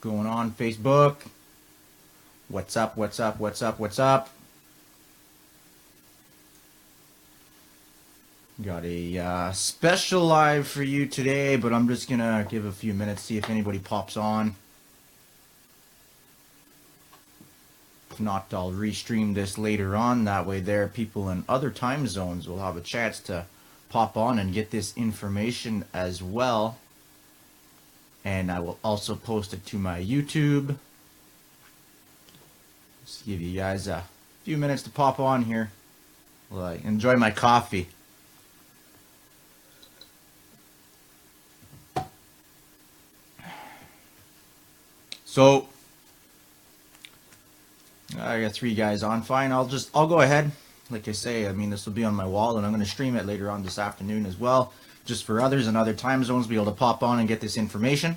Going on Facebook? What's up? What's up? What's up? What's up? Got a special live for you today, but I'm just gonna give a few minutes, see if anybody pops on. If not, I'll restream this later on. That way there, people in other time zones will have a chance to pop on and get this information as well. And I will also post it to my YouTube. Just give you guys a few minutes to pop on here while I enjoy my coffee. So I got 3 guys on. Fine, I'll go ahead. Like I say, I mean, this will be on my wall, and I'm going to stream it later on this afternoon as well, just for others in other time zones to be able to pop on and get this information.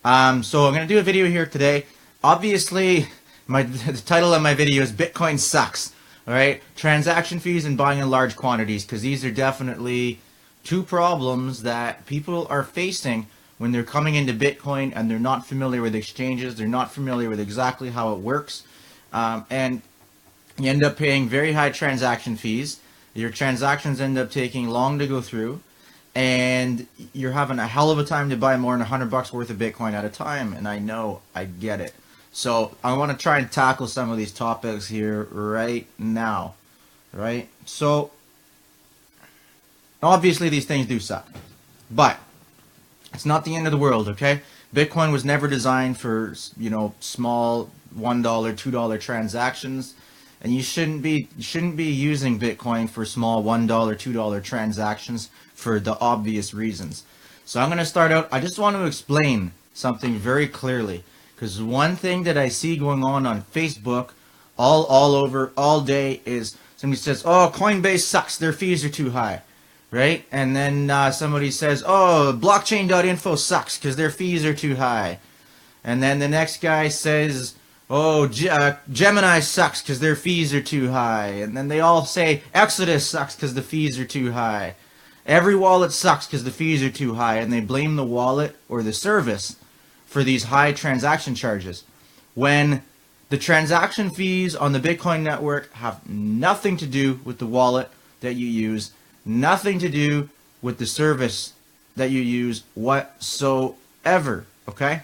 So I'm going to do a video here today. Obviously, the title of my video is Bitcoin Sucks. All right, transaction fees and buying in large quantities, because these are definitely 2 problems that people are facing when they're coming into Bitcoin and they're not familiar with exchanges. They're not familiar with exactly how it works. And you end up paying very high transaction fees. Your transactions end up taking long to go through, and you're having a hell of a time to buy more than $100 worth of Bitcoin at a time. And I know, I get it. So I want to try and tackle some of these topics here right now. Right? So obviously these things do suck, but it's not the end of the world, okay? Bitcoin was never designed for, small $1, $2 transactions, and you shouldn't be using Bitcoin for small $1, $2 transactions for the obvious reasons. So I'm going to start out. I just want to explain something very clearly, because one thing that I see going on Facebook all over all day is somebody says, "Oh, Coinbase sucks. Their fees are too high." Right? And then somebody says, "Oh, blockchain.info sucks because their fees are too high." And then the next guy says, "Oh, Gemini sucks because their fees are too high." And then they all say, "Exodus sucks because the fees are too high." Every wallet sucks because the fees are too high, and they blame the wallet or the service for these high transaction charges, when the transaction fees on the Bitcoin network have nothing to do with the wallet that you use, nothing to do with the service that you use whatsoever, okay?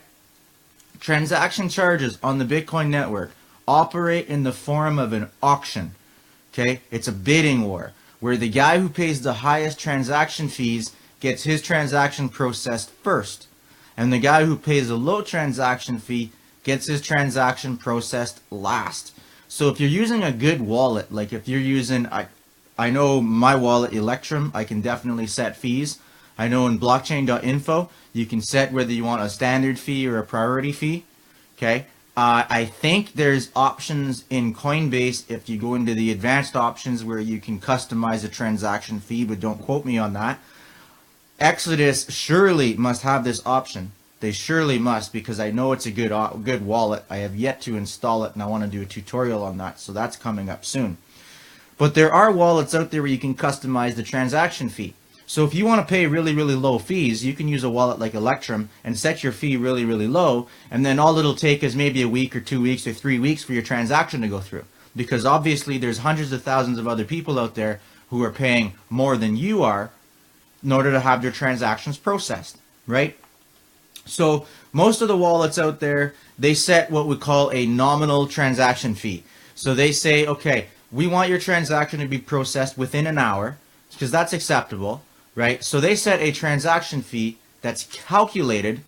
Transaction charges on the Bitcoin network operate in the form of an auction, okay? It's a bidding war where the guy who pays the highest transaction fees gets his transaction processed first, and the guy who pays a low transaction fee gets his transaction processed last. So if you're using a good wallet, like if you're using, I know my wallet, Electrum, I can definitely set fees. I know in blockchain.info, you can set whether you want a standard fee or a priority fee. Okay. I think there's options in Coinbase if you go into the advanced options where you can customize a transaction fee, but don't quote me on that. Exodus surely must have this option. They surely must, because I know it's a good wallet. I have yet to install it, and I want to do a tutorial on that, so that's coming up soon. But there are wallets out there where you can customize the transaction fee. So if you want to pay really, really low fees, you can use a wallet like Electrum and set your fee really, really low, and then all it'll take is maybe a week or 2 weeks or 3 weeks for your transaction to go through. Because obviously there's hundreds of thousands of other people out there who are paying more than you are in order to have their transactions processed, right? So most of the wallets out there, they set what we call a nominal transaction fee. So they say, okay, we want your transaction to be processed within an hour, because that's acceptable, right? So they set a transaction fee that's calculated,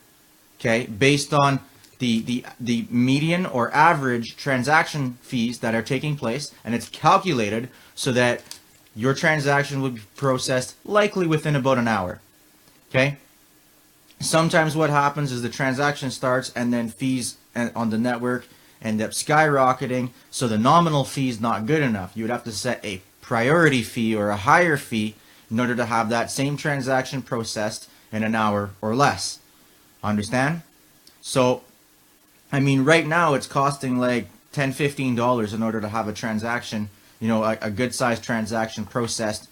okay, based on the median or average transaction fees that are taking place, and it's calculated so that your transaction will be processed likely within about an hour, okay? Sometimes what happens is the transaction starts and then fees on the network end up skyrocketing, so the nominal fee is not good enough. You would have to set a priority fee or a higher fee in order to have that same transaction processed in an hour or less. Understand? So, I mean, right now it's costing like $10, $15 in order to have a transaction, a good sized transaction processed,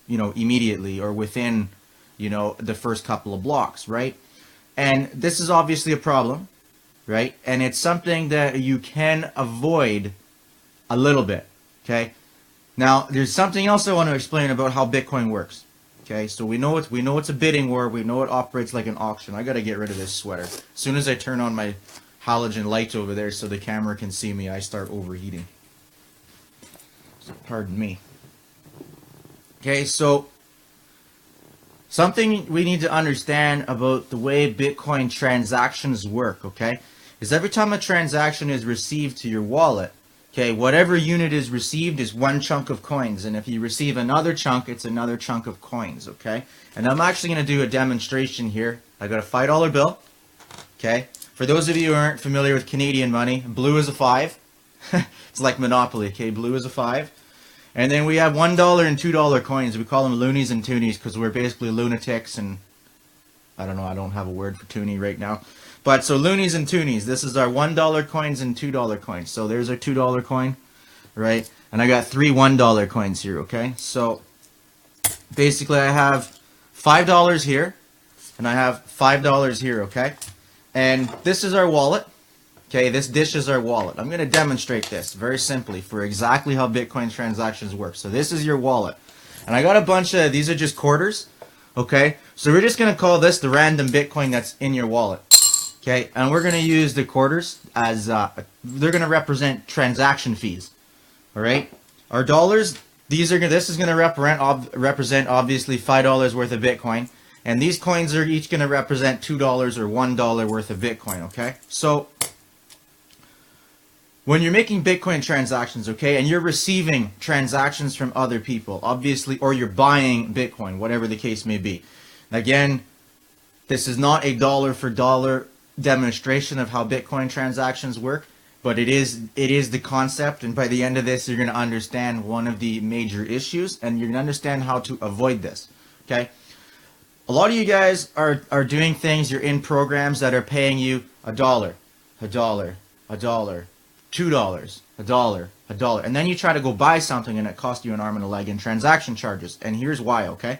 immediately or within, the first couple of blocks, right? And this is obviously a problem, right? And it's something that you can avoid a little bit, okay? Now, there's something else I want to explain about how Bitcoin works. Okay, so we know it's a bidding war. We know it operates like an auction. I gotta get rid of this sweater. As soon as I turn on my halogen light over there so the camera can see me, I start overheating. So, pardon me. Okay, so something we need to understand about the way Bitcoin transactions work, okay, is every time a transaction is received to your wallet, okay, whatever unit is received is one chunk of coins, and if you receive another chunk, it's another chunk of coins, okay? And I'm actually going to do a demonstration here. I got a $5 bill, okay? For those of you who aren't familiar with Canadian money, blue is a 5. It's like Monopoly, okay? Blue is a 5. And then we have $1 and $2 coins. We call them loonies and toonies because we're basically lunatics, and I don't know, I don't have a word for toonie right now. But so loonies and toonies, this is our $1 coins and $2 coins. So there's our $2 coin, right? And I got 3 $1 coins here, okay? So basically I have $5 here, and I have $5 here, okay? And this is our wallet, okay? This dish is our wallet. I'm going to demonstrate this very simply for exactly how Bitcoin transactions work. So this is your wallet. And I got a bunch of, these are just quarters, okay? So we're just going to call this the random Bitcoin that's in your wallet. Okay, and we're going to use the quarters as, they're going to represent transaction fees, all right? Our dollars, this is going to represent obviously $5 worth of Bitcoin, and these coins are each going to represent $2 or $1 worth of Bitcoin, okay? So, when you're making Bitcoin transactions, okay, and you're receiving transactions from other people, obviously, or you're buying Bitcoin, whatever the case may be. Again, this is not a dollar for dollar demonstration of how Bitcoin transactions work, but it is the concept, and by the end of this you're going to understand one of the major issues, and you're going to understand how to avoid this, okay? A lot of you guys are doing things, you're in programs that are paying you $1, $1, $1, $2, $1, and then you try to go buy something and it costs you an arm and a leg in transaction charges, and here's why, okay?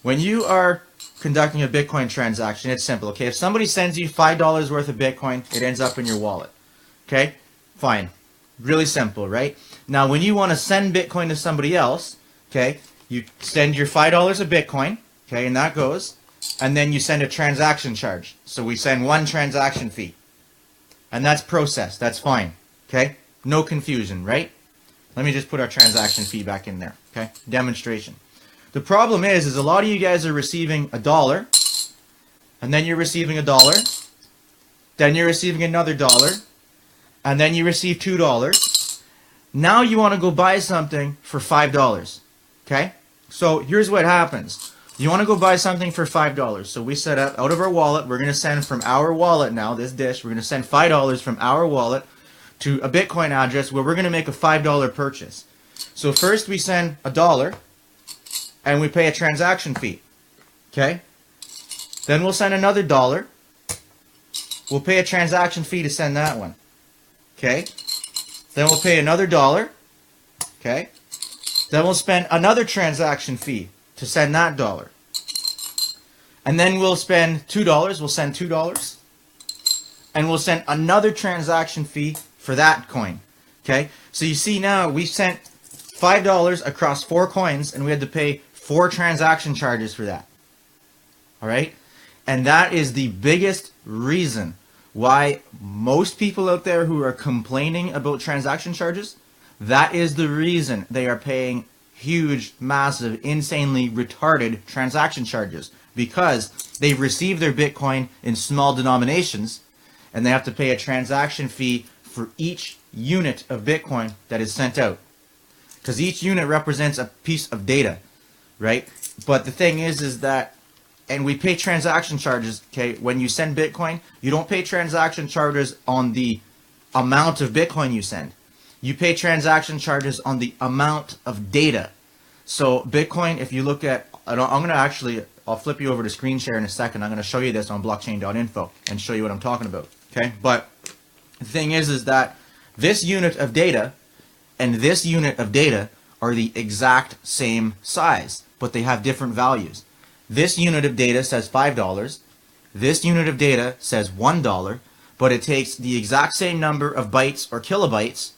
When you are conducting a Bitcoin transaction, it's simple, okay? If somebody sends you $5 worth of Bitcoin, it ends up in your wallet, okay? Fine. Really simple, right? Now, when you want to send Bitcoin to somebody else, okay, you send your $5 of Bitcoin, okay, and that goes, and then you send a transaction charge. So we send one transaction fee, and that's processed. That's fine, okay? No confusion, right? Let me just put our transaction fee back in there, okay? Demonstration. The problem is a lot of you guys are receiving $1, and then you're receiving $1, then you're receiving another $1, and then you receive $2. Now you want to go buy something for $5, okay? So here's what happens. You want to go buy something for $5. So we set up, out of our wallet, we're going to send from our wallet now, this dish, we're going to send $5 from our wallet to a Bitcoin address where we're going to make a $5 purchase. So first we send $1, and we pay a transaction fee, okay? Then we'll send another $1. We'll pay a transaction fee to send that one, okay? Then we'll pay another $1, okay? Then we'll spend another transaction fee to send that $1. And then we'll spend $2, we'll send $2. And we'll send another transaction fee for that coin, okay? So you see now, we sent $5 across 4 coins, and we had to pay 4 transaction charges for that. All right? And that is the biggest reason why most people out there who are complaining about transaction charges, that is the reason they are paying huge, massive, insanely retarded transaction charges, because they receive their Bitcoin in small denominations, and they have to pay a transaction fee for each unit of Bitcoin that is sent out. Because each unit represents a piece of data, right? But the thing is that, and we pay transaction charges, okay? When you send Bitcoin, you don't pay transaction charges on the amount of Bitcoin you send. You pay transaction charges on the amount of data. So Bitcoin, if you look at, I'll flip you over to screen share in a second. I'm going to show you this on blockchain.info and show you what I'm talking about, okay? But the thing is that this unit of data and this unit of data are the exact same size, but they have different values. This unit of data says $5. This unit of data says $1, but it takes the exact same number of bytes or kilobytes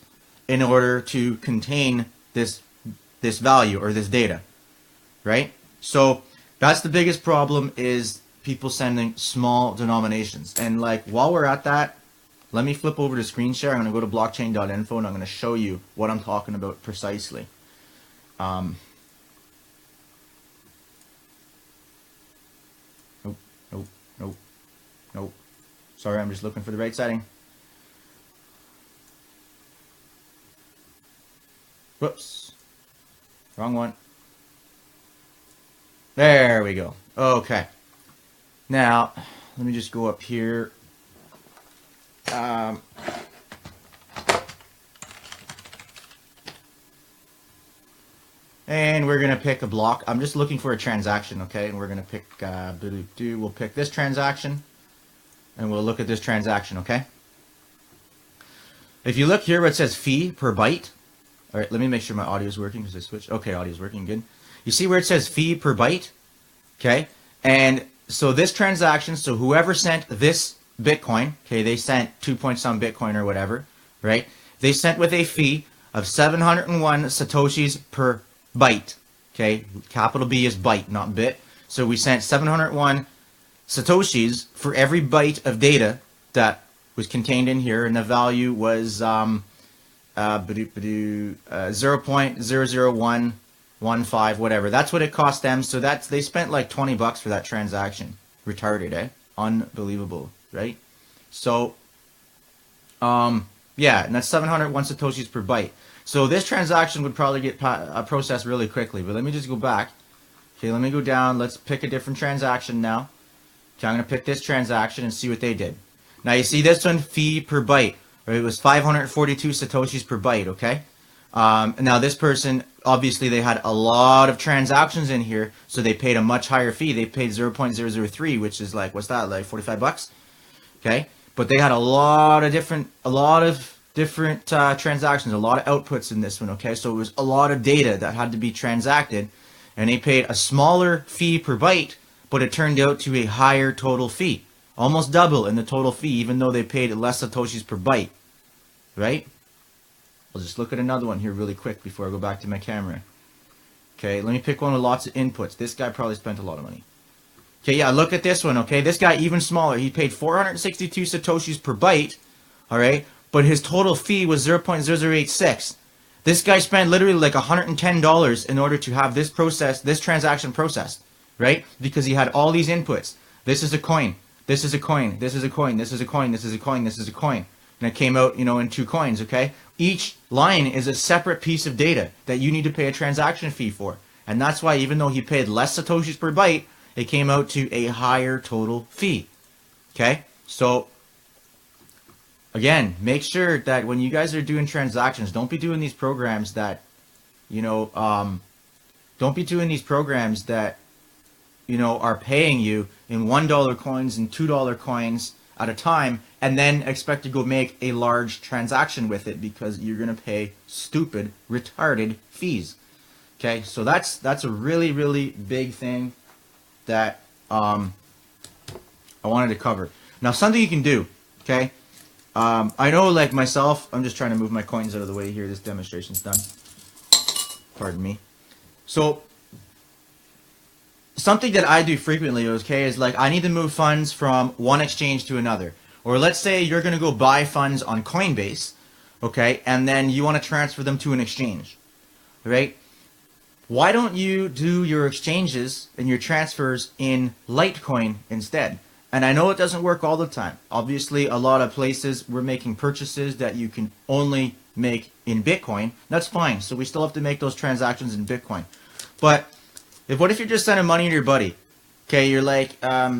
in order to contain this value or this data, right? So that's the biggest problem, is people sending small denominations. And like, while we're at that, let me flip over to screen share. I'm going to go to blockchain.info and I'm going to show you what I'm talking about precisely. Nope, nope, nope, nope. Sorry, I'm just looking for the right setting. Whoops. Wrong one. There we go. Okay. Now, let me just go up here. And we're going to pick a block. I'm just looking for a transaction, okay? And we're going to pick, we'll pick this transaction. And we'll look at this transaction, okay? If you look here where it says fee per byte. All right, let me make sure my audio is working because I switched. Okay, audio is working, good. You see where it says fee per byte? Okay, and so this transaction, so whoever sent this Bitcoin, okay, they sent 2 point some Bitcoin or whatever, right? They sent with a fee of 701 Satoshis per byte, okay? Capital B is byte, not bit. So we sent 701 Satoshis for every byte of data that was contained in here, and the value was 0.00115, whatever. That's what it cost them. So they spent like $20 for that transaction. Retarded, eh? Unbelievable, right? So, yeah, and that's 701 Satoshis per byte. So this transaction would probably get processed really quickly. But let me just go back. Okay, let me go down. Let's pick a different transaction now. Okay, I'm going to pick this transaction and see what they did. Now you see this one, fee per byte. Right? It was 542 Satoshis per byte, okay? Now this person, obviously they had a lot of transactions in here, so they paid a much higher fee. They paid 0.003, which is like, what's that, like $45? Okay? But they had a lot of different transactions, a lot of outputs in this one, okay? So it was a lot of data that had to be transacted, and they paid a smaller fee per byte, but it turned out to a higher total fee. Almost double in the total fee, even though they paid less Satoshis per byte, right? I'll just look at another one here really quick before I go back to my camera. Okay, let me pick one with lots of inputs. This guy probably spent a lot of money. Okay, yeah, look at this one, okay? This guy even smaller. He paid 462 Satoshis per byte, all right? But his total fee was 0.0086. This guy spent literally like $110 in order to have this transaction processed, right? Because he had all these inputs. This is a coin. This is a coin, this is a coin, this is a coin, this is a coin, this is a coin. And it came out, in 2 coins, okay? Each line is a separate piece of data that you need to pay a transaction fee for. And that's why even though he paid less Satoshis per byte, it came out to a higher total fee. Okay? So, again, make sure that when you guys are doing transactions, don't be doing these programs that, don't be doing these programs that, are paying you in $1 coins and $2 coins at a time, and then expect to go make a large transaction with it because you're going to pay stupid, retarded fees. Okay, so that's a really, really big thing that I wanted to cover. Now, something you can do, okay? I know, like myself, I'm just trying to move my coins out of the way here. This demonstration's done. Pardon me. So, something that I do frequently, okay, is like I need to move funds from one exchange to another. Or let's say you're going to go buy funds on Coinbase, okay, and then you want to transfer them to an exchange, right? Why don't you do your exchanges and your transfers in Litecoin instead? And I know it doesn't work all the time. Obviously, a lot of places we're making purchases that you can only make in Bitcoin. That's fine. So we still have to make those transactions in Bitcoin. But what if you're just sending money to your buddy? Okay, you're like,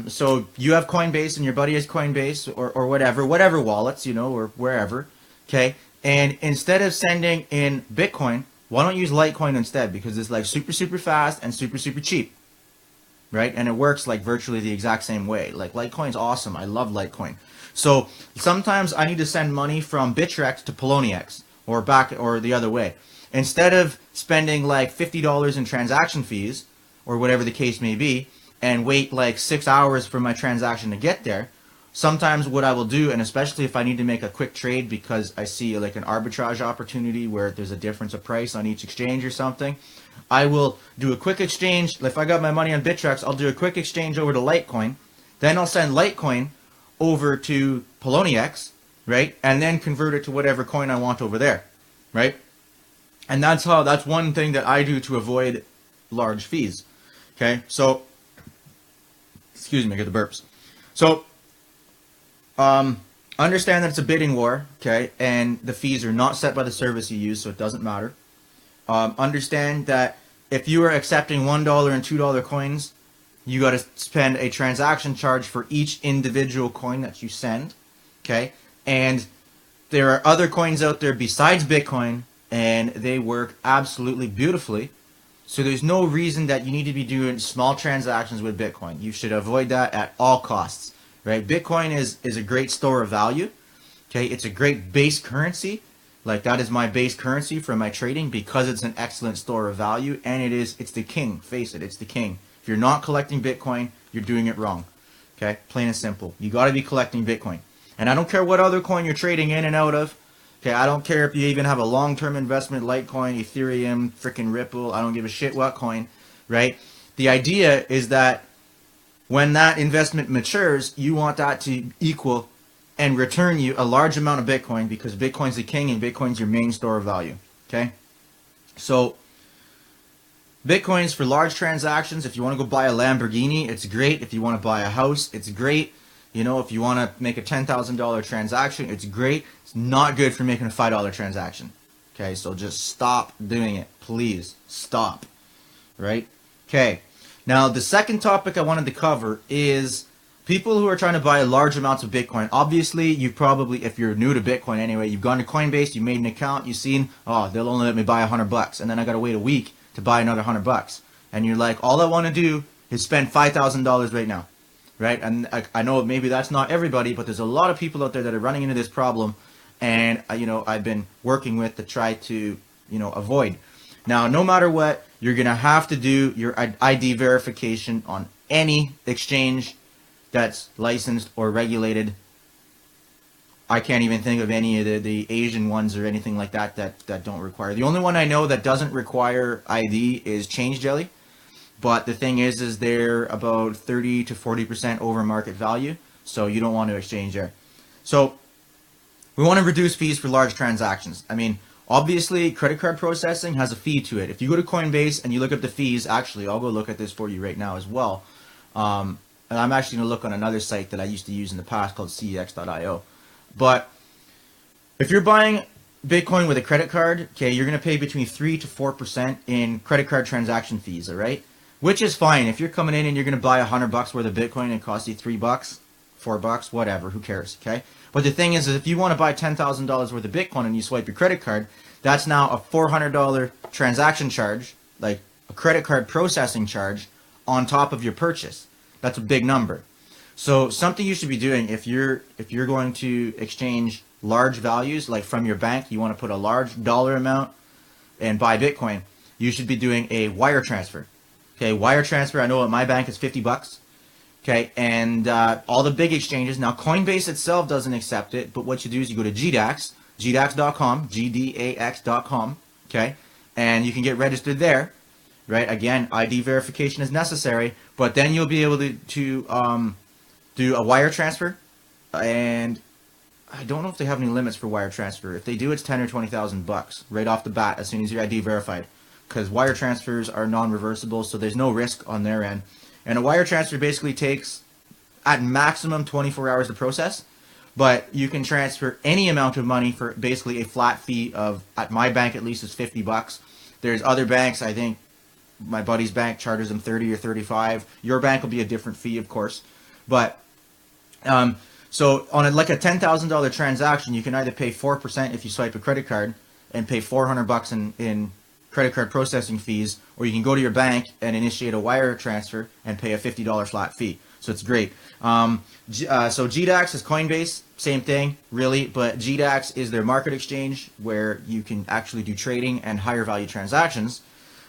so you have Coinbase and your buddy has Coinbase or whatever wallets, or wherever. Okay, and instead of sending in Bitcoin, why don't you use Litecoin instead? Because it's like super, super fast and super, super cheap. Right? And it works like virtually the exact same way. Like Litecoin's awesome. I love Litecoin. So sometimes I need to send money from Bittrex to Poloniex or the other way. Instead of spending like $50 in transaction fees or whatever the case may be and wait like 6 hours for my transaction to get there, sometimes what I will do, and especially if I need to make a quick trade because I see like an arbitrage opportunity where there's a difference of price on each exchange or something, I will do a quick exchange. If I got my money on Bittrex, I'll do a quick exchange over to Litecoin. Then I'll send Litecoin over to Poloniex, right? And then convert it to whatever coin I want over there, right? And that's one thing that I do to avoid large fees. Okay, so excuse me, I get the burps. So understand that it's a bidding war, okay, and the fees are not set by the service you use, so it doesn't matter. Understand that if you are accepting $1 and $2 coins, you got to spend a transaction charge for each individual coin that you send, okay? And there are other coins out there besides Bitcoin, and they work absolutely beautifully. So there's no reason that you need to be doing small transactions with Bitcoin. You should avoid that at all costs, right? Bitcoin is a great store of value, okay? It's a great base currency. Like, that is my base currency for my trading because it's an excellent store of value, and it's the king. Face it, it's the king. If you're not collecting Bitcoin, you're doing it wrong, okay? Plain and simple. You got to be collecting Bitcoin. And I don't care what other coin you're trading in and out of. Okay, I don't care if you even have a long-term investment, Litecoin, Ethereum, freaking Ripple. I don't give a shit what coin, right? The idea is that when that investment matures, you want that to equal and return you a large amount of Bitcoin because Bitcoin's the king and Bitcoin's your main store of value, okay? So Bitcoin's for large transactions. If you want to go buy a Lamborghini, it's great. If you want to buy a house, it's great. You know, if you want to make a $10,000 transaction, it's great. It's not good for making a $5 transaction. Okay, so just stop doing it. Please, stop. Right? Okay. Now, the second topic I wanted to cover is people who are trying to buy large amounts of Bitcoin. Obviously, you've probably, if you're new to Bitcoin anyway, you've gone to Coinbase, you made an account, you've seen, oh, they'll only let me buy $100, and then I got to wait a week to buy another $100. And you're like, all I want to do is spend $5,000 right now. Right? And I know maybe that's not everybody, but there's a lot of people out there that are running into this problem, and you know, I've been working with to try to, you know, avoid. Now, no matter what, you're going to have to do your ID verification on any exchange that's licensed or regulated. I can't even think of any of the Asian ones or anything like that don't require. The only one I know that doesn't require ID is Change Jelly. But the thing is they're about 30 to 40% over market value, so you don't want to exchange there. So we want to reduce fees for large transactions. I mean, obviously, credit card processing has a fee to it. If you go to Coinbase and you look up the fees, actually, I'll go look at this for you right now as well. And I'm actually going to look on another site that I used to use in the past called cex.io. But if you're buying Bitcoin with a credit card, okay, you're going to pay between 3 to 4% in credit card transaction fees, all right? Which is fine. If you're coming in and you're going to buy $100 worth of Bitcoin and it costs you $3, $4, whatever, who cares, okay? But the thing is if you want to buy $10,000 worth of Bitcoin and you swipe your credit card, that's now a $400 transaction charge, like a credit card processing charge on top of your purchase. That's a big number. So something you should be doing if you're going to exchange large values, like from your bank, you want to put a large dollar amount and buy Bitcoin, you should be doing a wire transfer. Okay, wire transfer, I know at my bank is $50. Okay, and all the big exchanges, now Coinbase itself doesn't accept it, but what you do is you go to GDAX, GDAX.com, GDAX.com, okay, and you can get registered there, right? Again, ID verification is necessary, but then you'll be able to do a wire transfer, and I don't know if they have any limits for wire transfer. If they do, it's $10,000 or $20,000 right off the bat as soon as your ID verified. Because wire transfers are non-reversible, so there's no risk on their end. And a wire transfer basically takes, at maximum, 24 hours to process. But you can transfer any amount of money for basically a flat fee of, at my bank at least, is $50. There's other banks, I think my buddy's bank charges them 30 or 35. Your bank will be a different fee, of course. But, so on like a $10,000 transaction, you can either pay 4% if you swipe a credit card and pay $400 in credit card processing fees, or you can go to your bank and initiate a wire transfer and pay a $50 flat fee. So it's great. So GDAX is Coinbase, same thing, really, but GDAX is their market exchange where you can actually do trading and higher value transactions.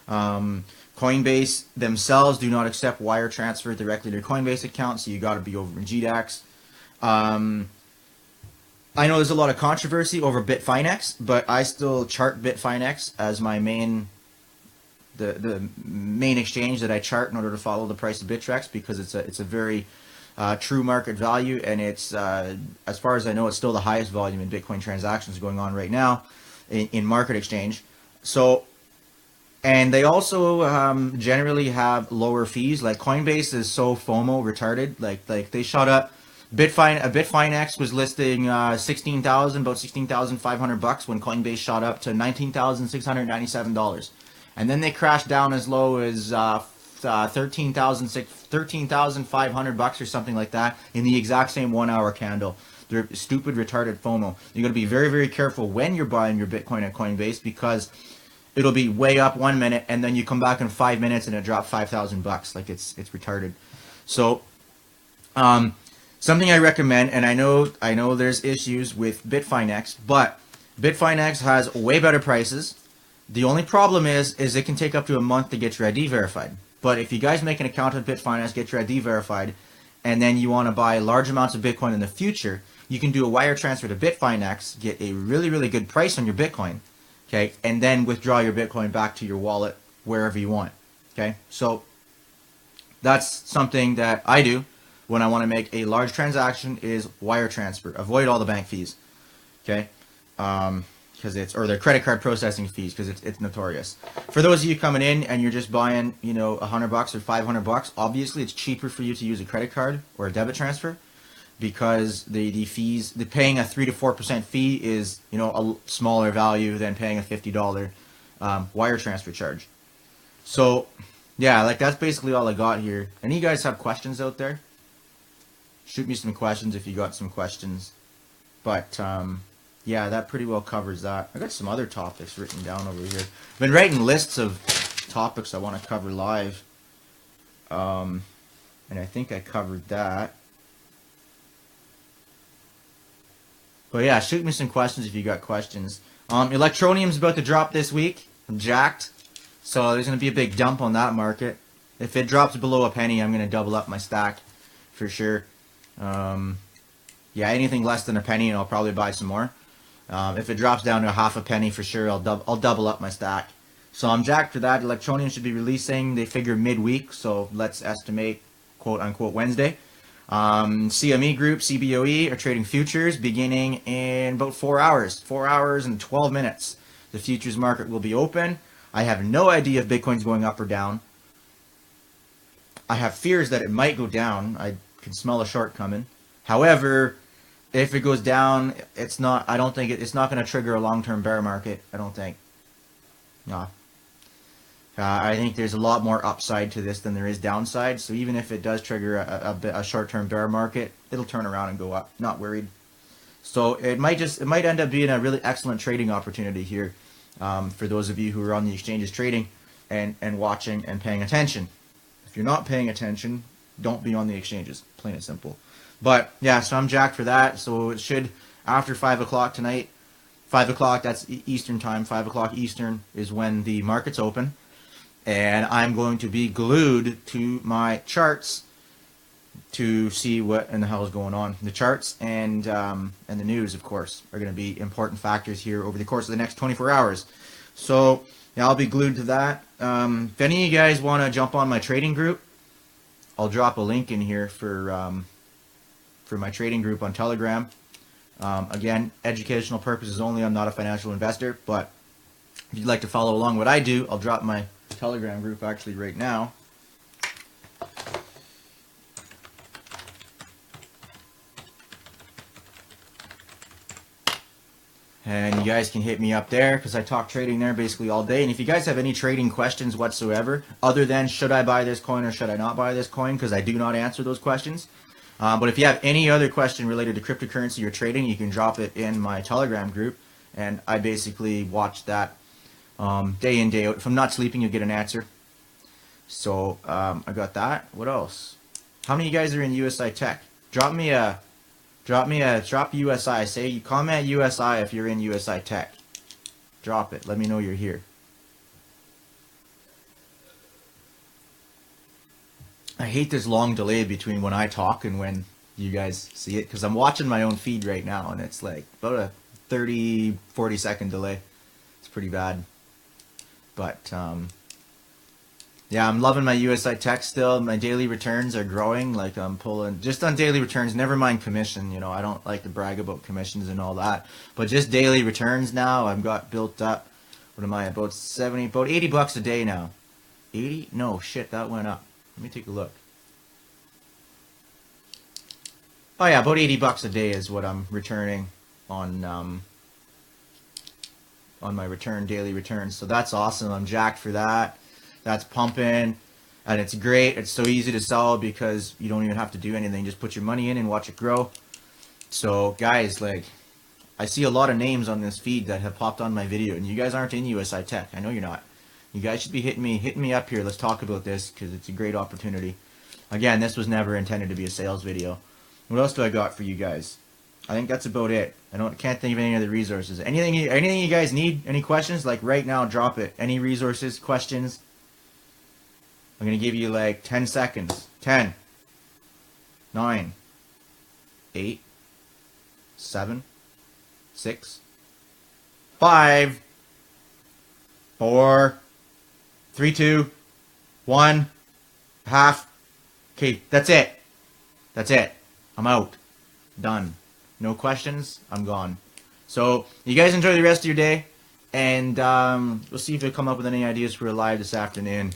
Coinbase themselves do not accept wire transfer directly to your Coinbase account, so you got to be over in GDAX. Um, I know there's a lot of controversy over Bitfinex, but I still chart Bitfinex as my main the main exchange that I chart in order to follow the price of Bittrex, because it's a very true market value, and it's as far as I know, it's still the highest volume in Bitcoin transactions going on right now in market exchange. So, and they also generally have lower fees. Like Coinbase is so FOMO retarded. Like they shot up. Bitfinex was listing 16,000, about 16,500 bucks when Coinbase shot up to $19,697, and then they crashed down as low as 13,500 bucks or something like that in the exact same 1 hour candle. They're stupid, retarded FOMO. You got to be very, very careful when you're buying your Bitcoin at Coinbase, because it'll be way up 1 minute and then you come back in 5 minutes and it dropped 5,000 bucks. Like it's retarded. So, something I recommend, and I know there's issues with Bitfinex, but Bitfinex has way better prices. The only problem is it can take up to a month to get your ID verified. But if you guys make an account with Bitfinex, get your ID verified, and then you want to buy large amounts of Bitcoin in the future, you can do a wire transfer to Bitfinex, get a really, really good price on your Bitcoin, okay, and then withdraw your Bitcoin back to your wallet wherever you want, okay? So that's something that I do when I want to make a large transaction, is wire transfer. Avoid all the bank fees, okay? Because or their credit card processing fees, because it's notorious. For those of you coming in and you're just buying, $100 or $500, obviously it's cheaper for you to use a credit card or a debit transfer, because the fees, the paying a 3 to 4% fee is a smaller value than paying a $50 wire transfer charge. So yeah, like that's basically all I got here. Any of you guys have questions out there? Shoot me some questions if you got some questions. But yeah, that pretty well covers that. I got some other topics written down over here. I've been writing lists of topics I want to cover live. And I think I covered that. But yeah, shoot me some questions if you got questions. Electroneum's about to drop this week. I'm jacked. So there's going to be a big dump on that market. If it drops below a penny, I'm going to double up my stack for sure. Yeah, anything less than a penny, and I'll probably buy some more. If it drops down to a half a penny, for sure, I'll double up my stack. So I'm jacked for that. Electroneum should be releasing, they figure, midweek, so let's estimate, quote unquote, Wednesday. CME Group, CBOE, are trading futures beginning in about 4 hours. 4 hours and 12 minutes. The futures market will be open. I have no idea if Bitcoin's going up or down. I have fears that it might go down. I can smell a short coming. However, if it goes down, it's not going to trigger a long-term bear market. I don't think. No. I think there's a lot more upside to this than there is downside. So even if it does trigger a short-term bear market, it'll turn around and go up. Not worried. So it might end up being a really excellent trading opportunity here, for those of you who are on the exchanges trading and watching and paying attention. If you're not paying attention, don't be on the exchanges. Plain and simple. But yeah, so I'm jacked for that. So it should, after 5 o'clock tonight, 5 o'clock, that's Eastern time, 5 o'clock Eastern is when the market's open. And I'm going to be glued to my charts to see what in the hell is going on. The charts and the news, of course, are going to be important factors here over the course of the next 24 hours. So yeah, I'll be glued to that. If any of you guys want to jump on my trading group, I'll drop a link in here for my trading group on Telegram. Again, educational purposes only. I'm not a financial investor, but if you'd like to follow along what I do, I'll drop my Telegram group actually right now. And you guys can hit me up there, because I talk trading there basically all day. And if you guys have any trading questions whatsoever, other than should I buy this coin or should I not buy this coin, because I do not answer those questions. But if you have any other question related to cryptocurrency or trading, you can drop it in my Telegram group. And I basically watch that day in, day out. If I'm not sleeping, you'll get an answer. So I got that. What else? How many of you guys are in USI Tech? Drop USI. Say you comment USI if you're in USI Tech. Drop it. Let me know you're here. I hate this long delay between when I talk and when You guys see it? Because I'm watching my own feed right now, and it's like about a 30-40 second delay. It's pretty bad. But yeah, I'm loving my USI Tech still. My daily returns are growing. Like I'm pulling just on daily returns. Never mind commission. You know, I don't like to brag about commissions and all that. But just daily returns now, I've got built up. What am I, about 70, about 80 bucks a day now? 80? No, shit, that went up. Let me take a look. Oh yeah, about 80 bucks a day is what I'm returning on my return daily returns. So that's awesome. I'm jacked for that. That's pumping, and it's great. It's so easy to sell because you don't even have to do anything. Just put your money in and watch it grow. So guys, like, I see a lot of names on this feed that have popped on my video, and you guys aren't in USI Tech. I know you're not. You guys should be hitting me up here. Let's talk about this because it's a great opportunity. Again, this was never intended to be a sales video. What else do I got for you guys? I think that's about it. Can't think of any other resources. Anything you guys need? Any questions? Like right now, drop it. Any resources, questions? I'm gonna give you like 10 seconds. 10, 9, 8, 7, 6, 5, 4, 3, 2, 1, half. Okay, that's it. That's it. I'm out. Done. No questions. I'm gone. So, you guys enjoy the rest of your day. And we'll see if we come up with any ideas for a live this afternoon.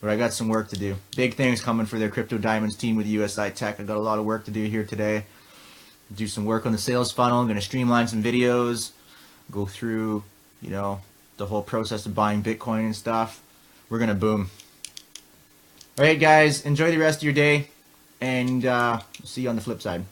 But I got some work to do. Big things coming for their Crypto Diamonds team with USI Tech. I got a lot of work to do here today. Do some work on the sales funnel. I'm going to streamline some videos. Go through, you know, the whole process of buying Bitcoin and stuff. We're going to boom. Alright guys, enjoy the rest of your day. And see you on the flip side.